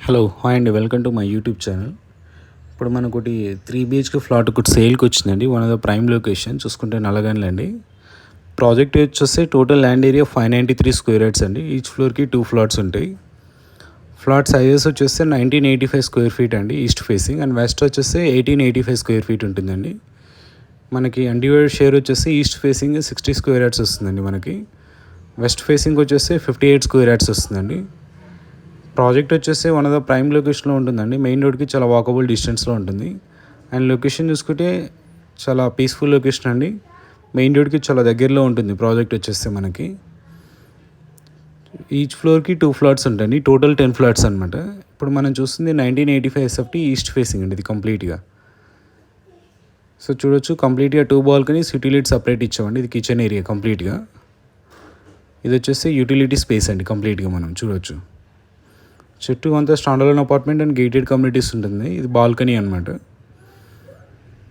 Hello hi అండి, welcome to my YouTube channel. ఇప్పుడు మనకు ఒకటి 3 BHK ఫ్లాట్ ఒకటి సేల్కి వచ్చిందండి. One of the prime location చూసుకుంటే నల్లగండ్ల అండి. ప్రాజెక్ట్ వచ్చేస్తే total land area 593 square yards అండి. ఈచ్ ఫ్లోర్కి 2 ఫ్లాట్స్ ఉంటాయి. ఫ్లాట్ సైజెస్ వచ్చేస్తే 1985 స్క్వేర్ ఫీట్ అండి ఈస్ట్ ఫేసింగ్, అండ్ వెస్ట్ వచ్చేస్తే 1885 స్క్వేర్ ఫీట్ ఉంటుందండి. మనకి అన్డివైడెడ్ షేర్ వచ్చేసి ఈస్ట్ ఫేసింగ్ 60 స్క్వేర్ యార్డ్స్ వస్తుందండి. మనకి వెస్ట్ ఫేసింగ్ వచ్చేస్తే 58 స్క్వేర్ యార్డ్స్ వస్తుందండి. ప్రాజెక్ట్ వచ్చేసి వన్ ఆఫ్ ద ప్రైమ్ లొకేషన్లో ఉంటుందండి. మెయిన్ రోడ్కి చాలా వాకబుల్ డిస్టెన్స్లో ఉంటుంది. అండ్ లొకేషన్ చూసుకుంటే చాలా పీస్ఫుల్ లొకేషన్ అండి. మెయిన్ రోడ్కి చాలా దగ్గరలో ఉంటుంది ప్రాజెక్ట్ వచ్చేస్తే మనకి. ఈచ్ ఫ్లోర్కి 2 ఫ్లాట్స్ ఉంటాయండి. టోటల్ 10 ఫ్లాట్స్ అనమాట. ఇప్పుడు మనం చూస్తుంది 1985 ఎస్ఎఫ్టీ ఈస్ట్ ఫేసింగ్ అండి ఇది కంప్లీట్గా. సో చూడొచ్చు కంప్లీట్గా 2 బాల్కనీస్, యూటిలిటీ సపరేట్ ఇచ్చామండి. ఇది కిచెన్ ఏరియా కంప్లీట్గా. ఇది వచ్చేసి యూటిలిటీ స్పేస్ అండి కంప్లీట్గా మనం చూడొచ్చు. చుట్టూ అంతా standard apartment and gated communities ఉంటుంది. ఇది బాల్కనీ అనమాట.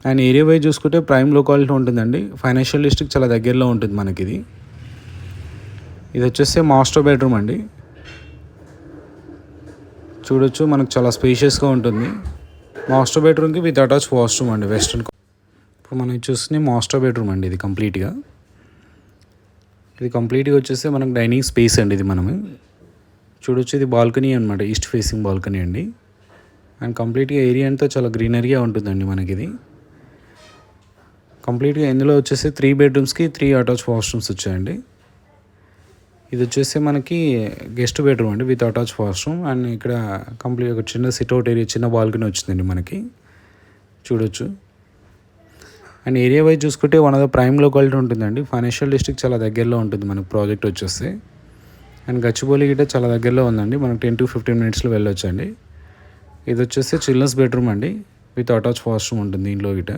అండ్ ఏరియా వైజ్ చూసుకుంటే ప్రైమ్ లొకాలిటీ ఉంటుందండి. ఫైనాన్షియల్ డిస్ట్రిక్ట్ చాలా దగ్గరలో ఉంటుంది మనకి. ఇది వచ్చేసి మాస్టర్ బెడ్రూమ్ అండి. చూడొచ్చు మనకు చాలా స్పేషియస్గా ఉంటుంది. మాస్టర్ బెడ్రూమ్కి విత్ అటాచ్ వాష్రూమ్ అండి వెస్ట్రన్. ఇప్పుడు మనం చూస్తుంది మాస్టర్ బెడ్రూమ్ అండి ఇది కంప్లీట్గా. వచ్చేసి మనకు డైనింగ్ స్పేస్ అండి ఇది. మనము చూడొచ్చు ఇది బాల్కనీ అనమాట, ఈస్ట్ ఫేసింగ్ బాల్కనీ అండి. అండ్ కంప్లీట్గా ఏరియా అంతా చాలా గ్రీనరీగా ఉంటుందండి మనకి. ఇది కంప్లీట్గా ఇందులో వచ్చేసి 3 బెడ్రూమ్స్కి 3 అటాచ్ వాష్రూమ్స్ వచ్చాయండి. ఇది వచ్చేసి మనకి గెస్ట్ బెడ్రూమ్ అండి విత్ అటాచ్ వాష్రూమ్. అండ్ ఇక్కడ కంప్లీట్ ఒక చిన్న సిట్అవుట్ ఏరియా, చిన్న బాల్కనీ వచ్చిందండి మనకి చూడొచ్చు. అండ్ ఏరియా వైజ్ చూసుకుంటే one of the prime locality ఉంటుందండి. ఫైనాన్షియల్ డిస్ట్రిక్ట్ చాలా దగ్గరలో ఉంటుంది మనకు ప్రాజెక్ట్ వచ్చేస్తే. అండ్ గచ్చిబౌలి గిట్ట చాలా దగ్గరలో ఉందండి. మనకు 10 to 15 మినిట్స్లో వెళ్ళొచ్చండి. ఇది వచ్చేసి చిల్డ్రన్స్ బెడ్రూమ్ అండి విత్ అటాచ్ వాష్రూమ్ ఉంటుంది దీంట్లో గిట్ట.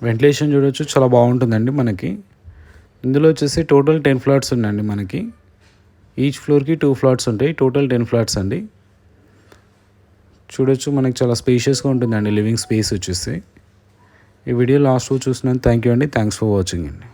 వెంటిలేషన్ చూడొచ్చు చాలా బాగుంటుందండి మనకి. ఇందులో వచ్చేసి టోటల్ 10 ఫ్లాట్స్ ఉన్నాయండి మనకి. ఈచ్ ఫ్లోర్కి 2 ఫ్లాట్స్ ఉంటాయి. టోటల్ 10 ఫ్లాట్స్ అండి. చూడొచ్చు మనకి చాలా స్పేషియస్గా ఉంటుందండి లివింగ్ స్పేస్ వచ్చేసి. ఈ వీడియో లాస్ట్ చూసినందుకు థ్యాంక్ యూ అండి. థ్యాంక్స్ ఫర్ వాచింగ్ అండి.